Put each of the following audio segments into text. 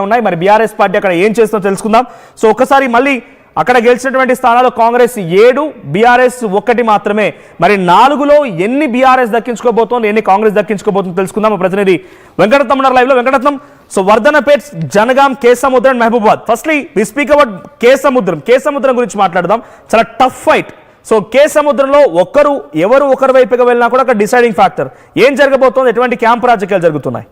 ఉన్నాయి. మరి BRS party అక్కడ ఏం చేస్తుందో తెలుసుకుందాం. సో ఒకసారి మళ్ళీ అక్కడ గెలిచినటువంటి స్థానాలు కాంగ్రెస్ 7, బీఆర్ఎస్ 1 మాత్రమే. మరి 4లో ఎన్ని బీఆర్ఎస్ దక్కించుకోబోతోంది, ఎన్ని కాంగ్రెస్ దక్కించుకోబోతుందో తెలుసుకుందాం. ప్రతినిధి వెంకటరత్నం ఉన్నారు లైవ్ లో. Venkataratnam, so Wardhannapet, Jangaon, Kesamudram and Mahabubabad. Firstly we speak about Kesamudram గురించి మాట్లాడదాం. చాలా టఫ్ ఫైట్. సో కేసముద్రంలో ఎవరు ఒకరి వైపుగా వెళ్ళినా కూడా అక్కడ డిసైడింగ్ ఫ్యాక్టర్ ఏం జరగబోతోంది, ఎటువంటి క్యాంప్ రాజకీయాలు జరుగుతున్నాయి?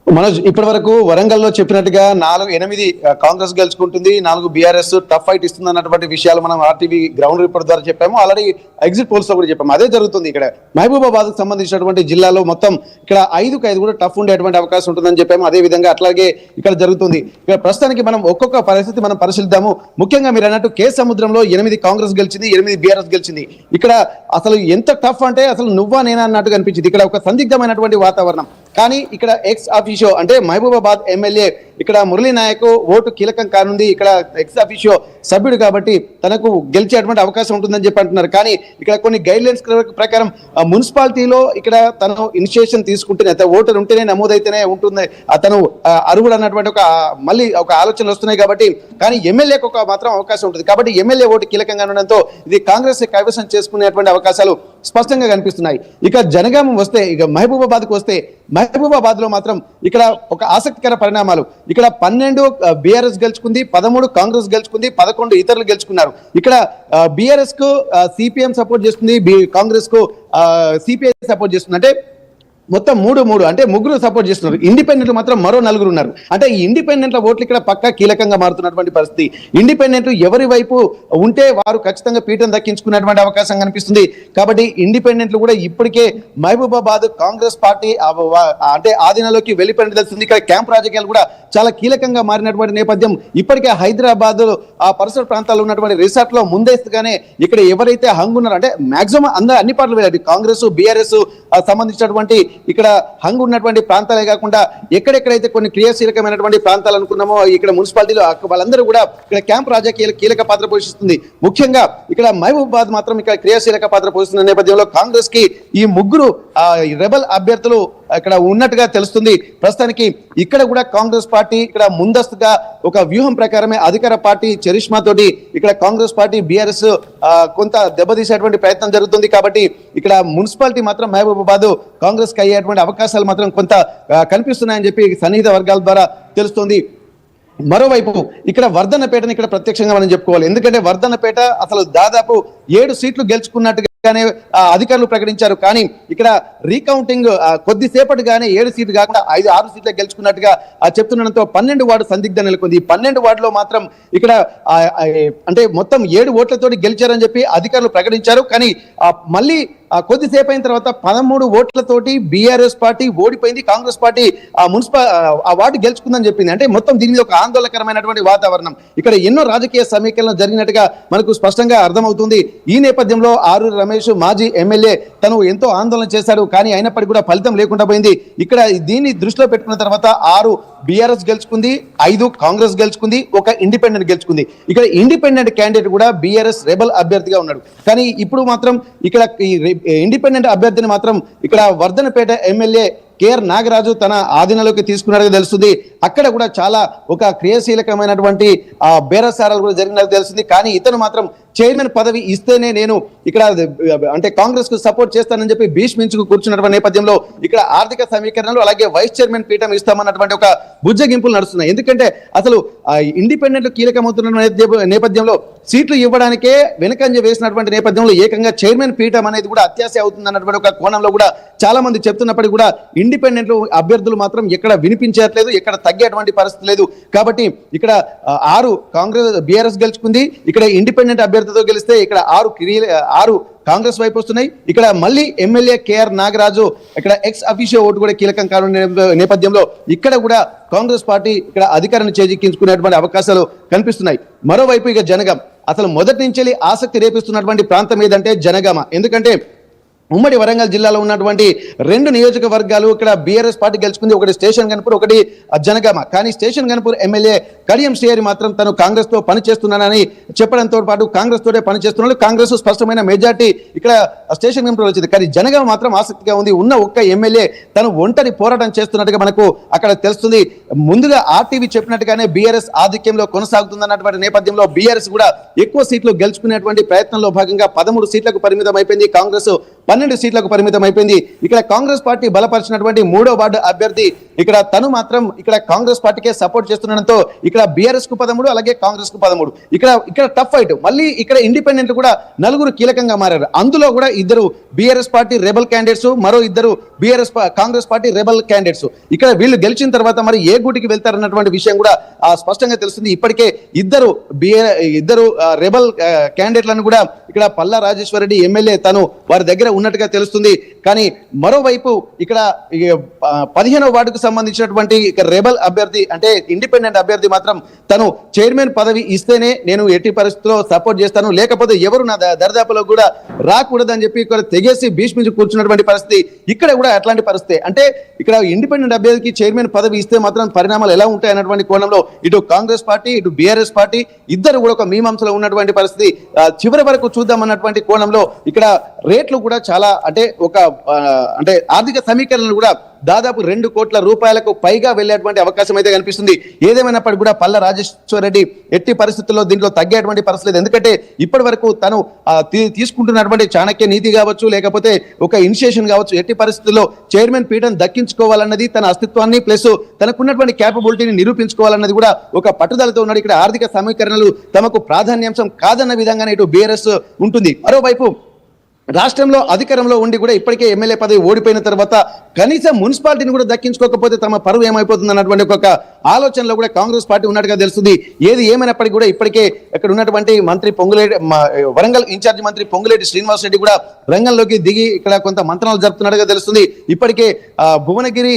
మనోజ్, ఇప్పటి వరకు వరంగల్లో చెప్పినట్టుగా 8 కాంగ్రెస్ గెలుచుకుంటుంది, 4 బీఆర్ఎస్ టఫ్ ఫైట్ ఇస్తుంది అన్నటువంటి విషయాలు మనం ఆర్టీవీ గ్రౌండ్ రిపోర్ట్ ద్వారా చెప్పాము. ఆల్రెడీ ఎగ్జిట్ పోల్స్ లో కూడా చెప్పాము. అదే జరుగుతుంది ఇక్కడ మహబూబాబాద్ కు సంబంధించినటువంటి జిల్లాలో. మొత్తం ఇక్కడ 5కు 5 కూడా టఫ్ ఉండేటువంటి అవకాశం ఉంటుందని చెప్పాము. అదే విధంగా అట్లాగే ఇక్కడ జరుగుతుంది. ఇక్కడ ప్రస్తుతానికి మనం ఒక్కొక్క పరిస్థితి మనం పరిశీలిద్దాము. ముఖ్యంగా మీరు అన్నట్టు కేసముద్రంలో 8 కాంగ్రెస్ గెలిచింది, 8 బీఆర్ఎస్ గెలిచింది. ఇక్కడ అసలు ఎంత టఫ్ అంటే అసలు నువ్వా నేనా అన్నట్టుగా అనిపించింది. ఇక్కడ ఒక సందిగ్ధమైనటువంటి వాతావరణం. కానీ ఇక్కడ ఎక్స్ అఫీషియో అంటే మహబూబాబాద్ ఎమ్మెల్యే ఇక్కడ మురళీ నాయక్ ఓటు కీలకం కానుంది. ఇక్కడ ఎక్స్ అఫీషియో సభ్యుడు కాబట్టి తనకు గెలిచేటువంటి అవకాశం ఉంటుందని చెప్పి అంటున్నారు. కానీ ఇక్కడ కొన్ని గైడ్ లైన్స్ ప్రకారం మున్సిపాలిటీలో ఇక్కడ తను ఇనిషియేషన్ తీసుకుంటేనే, ఓటర్ ఉంటేనే నమోదైతేనే ఉంటుంది అతను అర్హుడు అన్నటువంటి మళ్ళీ ఒక ఆలోచనలు వస్తున్నాయి కాబట్టి. కానీ ఎమ్మెల్యేకి మాత్రం అవకాశం ఉంటుంది కాబట్టి ఎమ్మెల్యే ఓటు కీలకంగా ఉండడంతో ఇది కాంగ్రెస్ కైవసం చేసుకునేటువంటి అవకాశాలు స్పష్టంగా కనిపిస్తున్నాయి. ఇక జనగాం వస్తే, ఇక మహబూబాబాద్కు వస్తే, మహబూబాబాద్ లో మాత్రం ఇక్కడ ఒక ఆసక్తికర పరిణామాలు. ఇక్కడ 12 బీఆర్ఎస్ గెలుచుకుంది, 13 కాంగ్రెస్ గెలుచుకుంది, 11 ఇతరులు గెలుచుకున్నారు. ఇక్కడ బీఆర్ఎస్ కు సిపిఎం సపోర్ట్ చేస్తుంది, కాంగ్రెస్ కు సిపిఐ సపోర్ట్ చేస్తుంది. అంటే మొత్తం 3 అంటే 3 సపోర్ట్ చేస్తున్నారు. ఇండిపెండెంట్లు మాత్రం మరో 4 ఉన్నారు. అంటే ఈ ఇండిపెండెంట్ల ఓట్లు ఇక్కడ పక్కా కీలకంగా మారుతున్నటువంటి పరిస్థితి. ఇండిపెండెంట్లు ఎవరి వైపు ఉంటే వారు ఖచ్చితంగా పీఠం దక్కించుకున్నటువంటి అవకాశం కనిపిస్తుంది. కాబట్టి ఇండిపెండెంట్లు కూడా ఇప్పటికే మహబూబాబాద్ కాంగ్రెస్ పార్టీ అంటే ఆధీనంలోకి వెళ్ళిపోయినట్టు తెలుస్తుంది. ఇక్కడ క్యాంప్ రాజకీయాలు కూడా చాలా కీలకంగా మారినటువంటి నేపథ్యం. ఇప్పటికే హైదరాబాద్ ఆ పరిసర ప్రాంతాల్లో ఉన్నటువంటి రిసార్ట్ లో ముందస్తుగానే ఇక్కడ ఎవరైతే హంగ్ ఉన్నారో, అంటే మాక్సిమం అన్ని పార్టీలు వెళ్ళారు, కాంగ్రెస్ బీఆర్ఎస్ సంబంధించినటువంటి ఇక్కడ హంగ్ ఉన్నటువంటి ప్రాంతాలే కాకుండా ఎక్కడెక్కడైతే కొన్ని క్రియాశీలకమైనటువంటి ప్రాంతాలు అనుకున్నామో ఇక్కడ మున్సిపాలిటీలో వాళ్ళందరూ కూడా ఇక్కడ క్యాంప్ రాజకీయాలు కీలక పాత్ర పోషిస్తుంది. ముఖ్యంగా ఇక్కడ మహబూబాబాద్ మాత్రం ఇక్కడ క్రియాశీలక పాత్ర పోషిస్తున్న నేపథ్యంలో కాంగ్రెస్ కి ఈ 3 రెబల్ అభ్యర్థులు ఇక్కడ ఉన్నట్టుగా తెలుస్తుంది. ప్రస్తుతానికి ఇక్కడ కూడా కాంగ్రెస్ పార్టీ ఇక్కడ ముందస్తుగా ఒక వ్యూహం ప్రకారమే అధికార పార్టీ చరిష్మా తోటి ఇక్కడ కాంగ్రెస్ పార్టీ బీఆర్ఎస్ కొంత దెబ్బతీసేటువంటి ప్రయత్నం జరుగుతుంది. కాబట్టి ఇక్కడ మున్సిపాలిటీ మాత్రం మహబూబాబాద్ కాంగ్రెస్ కి అయ్యేటువంటి అవకాశాలు మాత్రం కొంత కనిపిస్తున్నాయని చెప్పి సన్నిహిత వర్గాల ద్వారా తెలుస్తుంది. మరోవైపు ఇక్కడ వర్ధనపేటని ఇక్కడ ప్రత్యక్షంగా మనం చెప్పుకోవాలి. ఎందుకంటే వర్ధనపేట అసలు దాదాపు 7 సీట్లు గెలుచుకున్నట్టుగానే అధికారులు ప్రకటించారు. కానీ ఇక్కడ రీకౌంటింగ్ కొద్దిసేపటిగానే 7 సీట్లు కాకుండా 5-6 సీట్లు గెలుచుకున్నట్టుగా చెప్తుండడంతో 12 వార్డు సందిగ్ధం నెలకొంది. ఈ 12 వార్డులో మాత్రం ఇక్కడ అంటే మొత్తం 7 ఓట్లతోటి గెలిచారని చెప్పి అధికారులు ప్రకటించారు. కానీ మళ్ళీ కొద్దిసేపు అయిన తర్వాత 13 ఓట్లతోటి బీఆర్ఎస్ పార్టీ ఓడిపోయింది, కాంగ్రెస్ పార్టీ ఆ వార్డు గెలుచుకుందని చెప్పింది. అంటే మొత్తం దీని మీద ఒక ఆందోళనకరమైనటువంటి వాతావరణం. ఇక్కడ ఎన్నో రాజకీయ సమీకరణలు జరిగినట్టుగా మనకు స్పష్టంగా అర్థమవుతుంది. ఈ నేపథ్యంలో ఆరూరి రమేష్ మాజీ ఎమ్మెల్యే తను ఎంతో ఆందోళన చేశాడు. కానీ అయినప్పటికీ కూడా ఫలితం లేకుండా పోయింది. ఇక్కడ దీన్ని దృష్టిలో పెట్టుకున్న తర్వాత 6 బీఆర్ఎస్ గెలుచుకుంది, 5 కాంగ్రెస్ గెలుచుకుంది, 1 ఇండిపెండెంట్ గెలుచుకుంది. ఇక్కడ ఇండిపెండెంట్ క్యాండిడేట్ కూడా బీఆర్ఎస్ రెబల్ అభ్యర్థిగా ఉన్నాడు. కానీ ఇప్పుడు మాత్రం ఇక్కడ ఇండిపెండెంట్ అభ్యర్థిని మాత్రం ఇక్కడ వర్ధనపేట ఎమ్మెల్యే కేఆర్ నాగరాజు తన ఆధీనంలోకి తీసుకున్నట్టుగా తెలుస్తుంది. అక్కడ కూడా చాలా ఒక క్రియాశీలకమైనటువంటి బేరసారాలు కూడా జరిగినట్టు తెలుస్తుంది. కానీ ఇతను మాత్రం చైర్మన్ పదవి ఇస్తేనే నేను ఇక్కడ అంటే కాంగ్రెస్ కు సపోర్ట్ చేస్తానని చెప్పి భీష్మించుకు కూర్చున్నటువంటి నేపథ్యంలో ఇక్కడ ఆర్థిక సమీకరణలు అలాగే వైస్ చైర్మన్ పీఠం ఇస్తామన్నటువంటి ఒక బుజ్జగింపులు నడుస్తున్నాయి. ఎందుకంటే అసలు ఇండిపెండెంట్ కీలకమవుతున్న నేపథ్యంలో సీట్లు ఇవ్వడానికే వెనకంజ వేసినటువంటి నేపథ్యంలో ఏకంగా చైర్మన్ పీఠం అనేది కూడా అత్యాశ అవుతుంది అన్నటువంటి ఒక కోణంలో కూడా చాలా మంది చెప్తున్నప్పటికీ కూడా ఇండిపెండెంట్ అభ్యర్థులు మాత్రం ఎక్కడ వినిపించట్లేదు, ఎక్కడ తగ్గేటువంటి పరిస్థితి లేదు. కాబట్టి ఇక్కడ 6 కాంగ్రెస్ బీఆర్ఎస్ గెలుచుకుంది, ఇక్కడ ఇండిపెండెంట్ అభ్యర్థితో గెలిస్తే ఇక్కడ 6 కాంగ్రెస్ వైపు వస్తున్నాయి. ఇక్కడ మళ్ళీ ఎమ్మెల్యే కేఆర్ నాగరాజు ఇక్కడ ఎక్స్ అఫీషియో ఓటు కూడా కీలకం కానున్న నేపథ్యంలో ఇక్కడ కూడా కాంగ్రెస్ పార్టీ ఇక్కడ అధికారాన్ని చేజిక్కించుకునేటువంటి అవకాశాలు కనిపిస్తున్నాయి. మరోవైపు ఇక జనగాం అసలు మొదటి నుంచి ఆసక్తి రేపిస్తున్నటువంటి ప్రాంతం ఏదంటే జనగామ. ఎందుకంటే ఉమ్మడి వరంగల్ జిల్లాలో ఉన్నటువంటి 2 నియోజకవర్గాలు ఇక్కడ బీఆర్ఎస్ పార్టీ గెలుచుకుంది. ఒకటి స్టేషన్ గన్పూర్, ఒకటి జనగామ. కానీ స్టేషన్ గన్పూర్ ఎమ్మెల్యే కడియం శ్రీహరి మాత్రం తను కాంగ్రెస్ తో పనిచేస్తున్నానని చెప్పడంతో పాటు కాంగ్రెస్ తోటే పనిచేస్తున్నాడు. కాంగ్రెస్ స్పష్టమైన మెజార్టీ ఇక్కడ స్టేషన్ గన్పూర్ వచ్చింది. కానీ జనగామ మాత్రం ఆసక్తిగా ఉంది. ఉన్న ఒక్క ఎమ్మెల్యే తను ఒంటరి పోరాటం చేస్తున్నట్టుగా మనకు అక్కడ తెలుస్తుంది. ముందుగా ఆర్టీవీ చెప్పినట్టుగానే బీఆర్ఎస్ ఆధిక్యంలో కొనసాగుతుందన్నటువంటి నేపథ్యంలో బీఆర్ఎస్ కూడా ఎక్కువ సీట్లు గెలుచుకునేటువంటి ప్రయత్నంలో భాగంగా 13 సీట్లకు పరిమితం అయిపోయింది. కాంగ్రెస్ 12 సీట్లకు పరిమితం అయిపోయింది. ఇక్కడ కాంగ్రెస్ పార్టీ బలపరిచినటువంటి 3వ వార్డు అభ్యర్థి ఇక్కడ తను మాత్రం ఇక్కడ కాంగ్రెస్ పార్టీకే సపోర్ట్ చేస్తుండడంతో ఇక్కడ బీఆర్ఎస్ కు 13, అలాగే కాంగ్రెస్ కు 13. ఇక్కడ టఫ్ ఫైట్. మళ్ళీ ఇక్కడ ఇండిపెండెంట్ కూడా 4 కీలకంగా మారారు. అందులో కూడా 2 బీఆర్ఎస్ పార్టీ రెబల్ క్యాండిడేట్స్, మరో 2 కాంగ్రెస్ పార్టీ రెబల్ క్యాండిడేట్స్. ఇక్కడ వీళ్ళు గెలిచిన తర్వాత మరి ఏ గూటికి వెళ్తారన్నటువంటి విషయం కూడా స్పష్టంగా తెలుస్తుంది. ఇప్పటికే ఇద్దరు రెబల్ క్యాండిడేట్లను కూడా ఇక్కడ పల్లా రాజేశ్వర రెడ్డి ఎమ్మెల్యే తను వారి దగ్గర ఉన్నట్టుగా తెలుస్తుంది. కానీ మరోవైపు ఇక్కడ 15వ వార్డుకు సంబంధించినటువంటి రెబల్ అభ్యర్థి అంటే ఇండిపెండెంట్ అభ్యర్థి మాత్రం తను చైర్మన్ పదవి ఇస్తేనే నేను ఎట్టి పరిస్థితుల్లో సపోర్ట్ చేస్తాను, లేకపోతే ఎవరు నా దరిదాపులో కూడా రాకూడదని చెప్పి ఇక్కడ తెగేసి భీష్మించి కూర్చున్నటువంటి పరిస్థితి. ఇక్కడ కూడా అట్లాంటి పరిస్థితి. అంటే ఇక్కడ ఇండిపెండెంట్ అభ్యర్థికి చైర్మన్ పదవి ఇస్తే మాత్రం పరిణామాలు ఎలా ఉంటాయి అన్నటువంటి కోణంలో ఇటు కాంగ్రెస్ పార్టీ ఇటు బీఆర్ఎస్ పార్టీ ఇద్దరు కూడా ఒక మీమాంసలో ఉన్నటువంటి పరిస్థితి. చివరి వరకు చూద్దాం అన్నటువంటి కోణంలో ఇక్కడ రేట్లు కూడా చాలా అంటే ఆర్థిక సమీకరణలు కూడా దాదాపు 2 కోట్ల రూపాయలకు పైగా వెళ్లేటువంటి అవకాశం అయితే కనిపిస్తుంది. ఏదేమైనప్పటికీ కూడా పల్లా రాజేశ్వర రెడ్డి ఎట్టి పరిస్థితుల్లో దీంట్లో తగ్గేటువంటి పరిస్థితి లేదు. ఎందుకంటే ఇప్పటి వరకు తను తీసుకుంటున్నటువంటి చాణక్య నీతి కావచ్చు, లేకపోతే ఒక ఇనిషియేషన్ కావచ్చు, ఎట్టి పరిస్థితుల్లో చైర్మన్ పీఠం దక్కించుకోవాలన్నది, తన అస్తిత్వాన్ని ప్లస్ తనకున్నటువంటి క్యాపబిలిటీని నిరూపించుకోవాలన్నది కూడా ఒక పట్టుదలతో ఉన్నాడు. ఇక్కడ ఆర్థిక సమీకరణలు తమకు ప్రాధాన్యాంశం కాదన్న విధంగానే ఇటు బీఆర్ఎస్ ఉంటుంది. మరోవైపు రాష్ట్రంలో అధికారంలో ఉండి కూడా ఇప్పటికే ఎమ్మెల్యే పదవి ఓడిపోయిన తర్వాత కనీసం మున్సిపాలిటీని కూడా దక్కించుకోకపోతే తమ పరువు ఏమైపోతుంది అన్నటువంటి ఒక ఆలోచనలో కూడా కాంగ్రెస్ పార్టీ ఉన్నట్టుగా తెలుస్తుంది. ఏది ఏమైనప్పటికీ కూడా ఇప్పటికే ఇక్కడ ఉన్నటువంటి మంత్రి వరంగల్ ఇన్ఛార్జ్ మంత్రి పొంగులేటి శ్రీనివాస్ రెడ్డి కూడా రంగంలోకి దిగి ఇక్కడ కొంత మంత్రాలు జరుపుతున్నట్టుగా తెలుస్తుంది. ఇప్పటికే భువనగిరి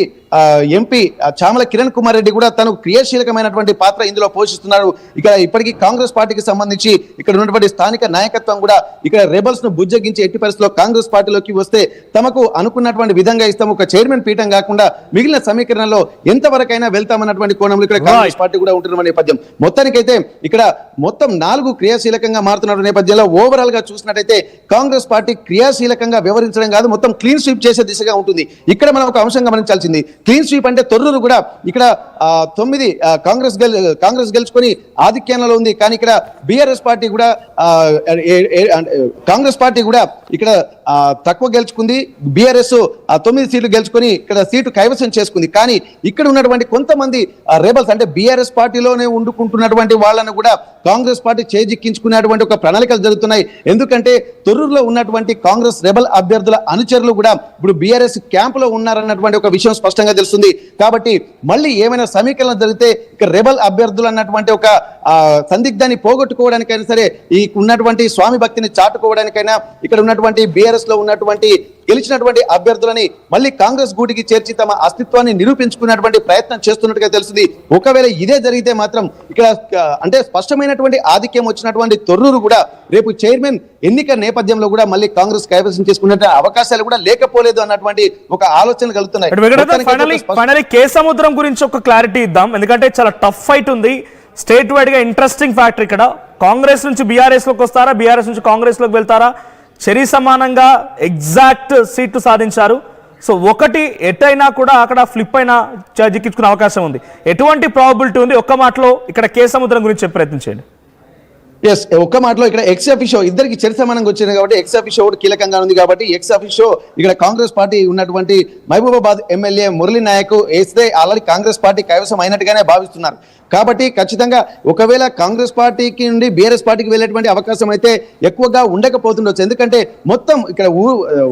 ఎంపీ చామల కిరణ్ కుమార్ రెడ్డి కూడా తను క్రియాశీలకమైనటువంటి పాత్ర ఇందులో పోషిస్తున్నారు. ఇక్కడ ఇప్పటికీ కాంగ్రెస్ పార్టీకి సంబంధించి ఇక్కడ ఉన్నటువంటి స్థానిక నాయకత్వం కూడా ఇక్కడ రెబల్స్ ను బుజ్జగించి ఎట్టి పరిస్థితుల్లో కాంగ్రెస్ పార్టీలోకి వస్తే తమకు అనుకున్నటువంటి విధంగా ఇస్తాం, ఒక చైర్మన్ పీఠం కాకుండా మిగిలిన సమీకరణలో ఎంతవరకైనా వెళ్తామన్నటువంటి కోణంలో ఇక్కడ కాంగ్రెస్ పార్టీ కూడా ఉంటున్న నేపథ్యం. మొత్తానికైతే ఇక్కడ మొత్తం 4 క్రియాశీలకంగా మారుతున్న నేపథ్యంలో ఓవరాల్ గా చూసినట్టయితే కాంగ్రెస్ పార్టీ క్రియాశీలకంగా వ్యవహరించడం కాదు, మొత్తం క్లీన్ స్వీప్ చేసే దిశగా ఉంటుంది. ఇక్కడ మనం ఒక అంశం గమనించాల్సింది, క్లీన్ స్వీప్ అంటే తొర్రూరు కూడా ఇక్కడ 9 కాంగ్రెస్ గెలుచుకొని ఆధిక్యంలో ఉంది. కానీ ఇక్కడ బీఆర్ఎస్ పార్టీ కూడా కాంగ్రెస్ పార్టీ కూడా ఇక్కడ తక్కువ గెలుచుకుంది. బీఆర్ఎస్ 9 సీట్లు గెలుచుకొని ఇక్కడ సీటు కైవసం చేసుకుంది. కానీ ఇక్కడ ఉన్నటువంటి కొంతమంది రెబల్స్ అంటే బీఆర్ఎస్ పార్టీలోనే ఉండుకుంటున్నటువంటి వాళ్ళను కూడా కాంగ్రెస్ పార్టీ చేజిక్కించుకునేటువంటి ఒక ప్రణాళికలు జరుగుతున్నాయి. ఎందుకంటే తొర్రూరులో ఉన్నటువంటి కాంగ్రెస్ రెబల్ అభ్యర్థుల అనుచరులు కూడా ఇప్పుడు బీఆర్ఎస్ క్యాంపులో ఉన్నారన్నటువంటి ఒక విషయం స్పష్టంగా తెలుస్తుంది. కాబట్టి మళ్ళీ ఏమైనా సమీకరణ జరిగితే ఇక రెబల్ అభ్యర్థులు అన్నటువంటి ఒక సందిగ్ధాన్ని పోగొట్టుకోవడానికైనా సరే, ఈ ఉన్నటువంటి స్వామి భక్తిని చాటుకోవడానికైనా ఇక్కడ ఉన్నటువంటి బీఆర్ఎస్ లో ఉన్నటువంటి గెలిచినటువంటి అభ్యర్థులని మళ్ళీ కాంగ్రెస్ గూటికి చేర్చి తమ అస్తిత్వాన్ని నిరూపించుకున్నటువంటి ప్రయత్నం చేస్తున్నట్టుగా తెలుస్తుంది. ఒకవేళ ఇదే జరిగితే మాత్రం ఇక్కడ అంటే స్పష్టమైనటువంటి ఆధిక్యం వచ్చినటువంటి తొర్రూరు కూడా రేపు చైర్మన్ ఎన్నిక నేపథ్యంలో కూడా మళ్ళీ కాంగ్రెస్ కైవసం చేసుకునే అవకాశాలు కూడా లేకపోలేదు అన్నటువంటి ఒక ఆలోచనలు కలుగుతున్నాయి. కేసముద్రం గురించి ఒక క్లారిటీ ఇద్దాం, ఎందుకంటే చాలా టఫ్ ఫైట్ ఉంది. స్టేట్ వైడ్ గా ఇంట్రెస్టింగ్ ఫ్యాక్టర్ ఇక్కడ కాంగ్రెస్ నుంచి బీఆర్ఎస్ లోకి వస్తారా, బీఆర్ఎస్ నుంచి కాంగ్రెస్ లోకి వెళ్తారా, చరి సమానంగా ఎగ్జాక్ట్ సీట్లు సాధించారు. సో ఒకటి ఎటైనా కూడా అక్కడ ఫ్లిప్ అయినా జిక్కించుకునే అవకాశం ఉంది. ఎటువంటి ప్రాబబిలిటీ ఉంది? ఒక్క మాటలో ఇక్కడ కేసముద్రం గురించి చెప్పే ప్రయత్నం చేయండి. ఒక్క మాటలో ఇక్కడ ఎక్స్ అఫిషో ఇద్దరికి చరి సమానంగా వచ్చింది కాబట్టి ఎక్స్ అఫిషో కీలకంగా ఉంది కాబట్టి ఎక్స్ అఫిషో ఇక్కడ కాంగ్రెస్ పార్టీ ఉన్నటువంటి మహబూబాబాద్ ఎమ్మెల్యే మురళీ నాయక్ వేస్తే ఆల్రెడీ కాంగ్రెస్ పార్టీ కైవసం అయినట్టుగానే భావిస్తున్నారు. కాబట్టి ఖచ్చితంగా ఒకవేళ కాంగ్రెస్ పార్టీకి నుండి బీఆర్ఎస్ పార్టీకి వెళ్ళేటువంటి అవకాశం అయితే ఎక్కువగా ఉండకపోతుండొచ్చు. ఎందుకంటే మొత్తం ఇక్కడ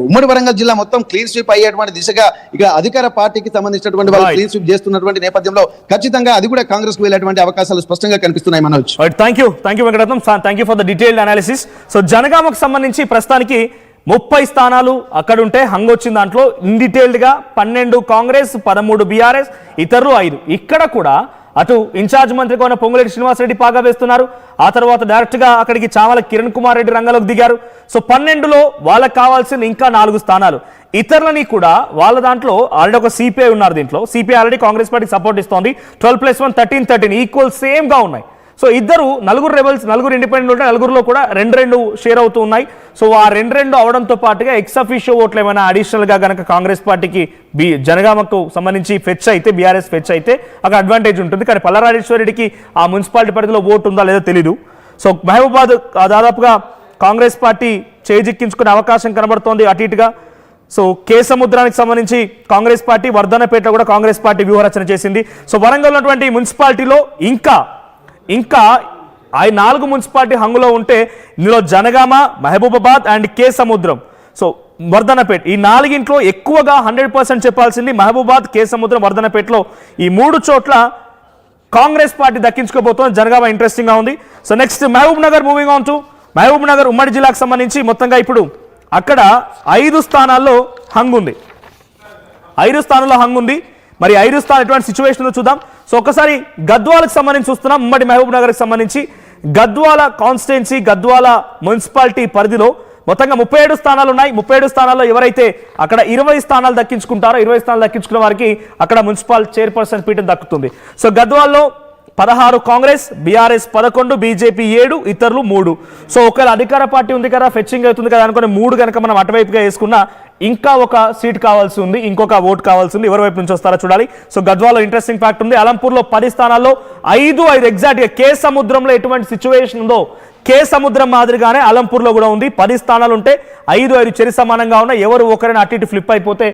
ఉమ్మడి వరంగల్ జిల్లా మొత్తం క్లీన్ స్వీప్ అయ్యేటువంటి దిశగా ఇక్కడ అధికార పార్టీకి సంబంధించినటువంటి వాళ్ళు క్లీన్ స్వీప్ చేస్తున్నటువంటి నేపథ్యంలో ఖచ్చితంగా అది కూడా కాంగ్రెస్ కు వెళ్ళేటువంటి అవకాశాలు స్పష్టంగా కనిపిస్తున్నాయి. Manoj, thank you Venkataratnam, thank you for the detailed analysis. So జనగామకు సంబంధించి ప్రస్తుతానికి 30 స్థానాలు అక్కడ ఉంటే హంగ్ వచ్చిన దాంట్లో ఇన్ డీటెయిల్డ్ గా 12 కాంగ్రెస్, 13 బీఆర్ఎస్, ఇతరులు 5. ఇక్కడ కూడా అటు ఇన్ఛార్జ్ మంత్రిగా ఉన్న పొంగులేటి శ్రీనివాసరెడ్డి పాగా వేస్తున్నారు. ఆ తర్వాత డైరెక్ట్ గా అక్కడికి చామల కిరణ్ కుమార్ రెడ్డి రంగంలోకి దిగారు. సో 12లో వాళ్ళకి కావాల్సిన ఇంకా 4 స్థానాలు. ఇతరులని కూడా వాళ్ళ దాంట్లో ఆల్రెడీ ఒక సిపిఐ ఉన్నారు. దీంట్లో సిపిఐ ఆల్రెడీ కాంగ్రెస్ పార్టీకి సపోర్ట్ ఇస్తోంది. 12+1 13 ఈక్వల్ సేమ్ గా ఉన్నాయి. సో నలుగురు రెబల్స్, నలుగురు ఇండిపెండెంట్ ఉంటే నలుగురులో కూడా 2 షేర్ అవుతూ ఉన్నాయి. సో ఆ 2 అవడంతో పాటుగా ఎక్స్ అఫీషియో ఓట్లు ఏమైనా అడిషనల్ గా కనుక కాంగ్రెస్ పార్టీకి జనగామకు సంబంధించి ఫెచ్ అయితే, బీఆర్ఎస్ ఫెచ్ అయితే అక్కడ అడ్వాంటేజ్ ఉంటుంది. కానీ పల్లరాజేశ్వరరెడ్డికి ఆ మున్సిపాలిటీ పరిధిలో ఓటు ఉందా లేదో తెలీదు. సో మహబూబాద్ దాదాపుగా కాంగ్రెస్ పార్టీ చేజిక్కించుకునే అవకాశం కనబడుతోంది అటు ఇటుగా. సో కే సముద్రానికి సంబంధించి కాంగ్రెస్ పార్టీ, వర్ధనపేట కూడా కాంగ్రెస్ పార్టీ వ్యూహరచన చేసింది. సో వరంగల్ ఉన్నటువంటి మున్సిపాలిటీలో ఇంకా ఆ 4 మున్సిపాలిటీ హంగులో ఉంటే ఇందులో జనగామ, మహబూబాబాద్ అండ్ కే సముద్రం, సో వర్ధనపేట, ఈ 4 ఎక్కువగా 100% చెప్పాల్సింది మహబూబాద్, కే సముద్రం, వర్ధనపేటలో ఈ 3 చోట్ల కాంగ్రెస్ పార్టీ దక్కించుకోబోతోంది. జనగామ ఇంట్రెస్టింగ్ గా ఉంది. So next Mahabubnagar, moving on to Mahabubnagar ఉమ్మడి జిల్లాకు సంబంధించి మొత్తంగా ఇప్పుడు అక్కడ 5 స్థానాల్లో హంగుంది. 5 స్థానాల్లో హంగుంది. మరి 5 స్థానాలు ఎటువంటి సిచ్యువేషన్ ఉందో చూద్దాం. సో ఒకసారి గద్వాలకు సంబంధించి చూస్తున్నాం. ఉమ్మడి మహబూబ్ నగర్కి సంబంధించి గద్వాల కాన్స్టిట్యున్సీ, గద్వాల మున్సిపాలిటీ పరిధిలో మొత్తంగా 37 స్థానాలు ఉన్నాయి. 37 స్థానాల్లో ఎవరైతే అక్కడ 20 స్థానాలు దక్కించుకుంటారో, 20 స్థానాలు దక్కించుకున్న వారికి అక్కడ మున్సిపల్ చైర్పర్సన్ పీఠం దక్కుతుంది. సో గద్వాల్లో 16 కాంగ్రెస్, బీఆర్ఎస్ 11, బీజేపీ 7, ఇతరులు 3. సో ఒకవేళ అధికార పార్టీ ఉంది కదా, ఫెచ్చింగ్ అవుతుంది కదా అనుకుని 3 కనుక మనం అటువైపుగా వేసుకున్నా ఇంకా ఒక సీట్ కావాల్సి ఉంది, ఇంకొక ఓట్ కావాల్సి ఉంది. ఎవరి వైపు నుంచి వస్తారో చూడాలి. సో గద్వాలో ఇంట్రెస్టింగ్ ఫ్యాక్ట్ ఉంది. అలంపూర్లో 10 స్థానాల్లో 5 ఎగ్జాక్ట్గా కే సముద్రంలో ఎటువంటి సిచ్యువేషన్ ఉందో కే సముద్రం మాదిరిగానే అలంపూర్లో కూడా ఉంది. 10 స్థానాలు ఉంటే 5 చెరి సమానంగా ఉన్నాయి. ఎవరు ఒకరైనా అటు ఇటు ఫ్లిప్ అయిపోతే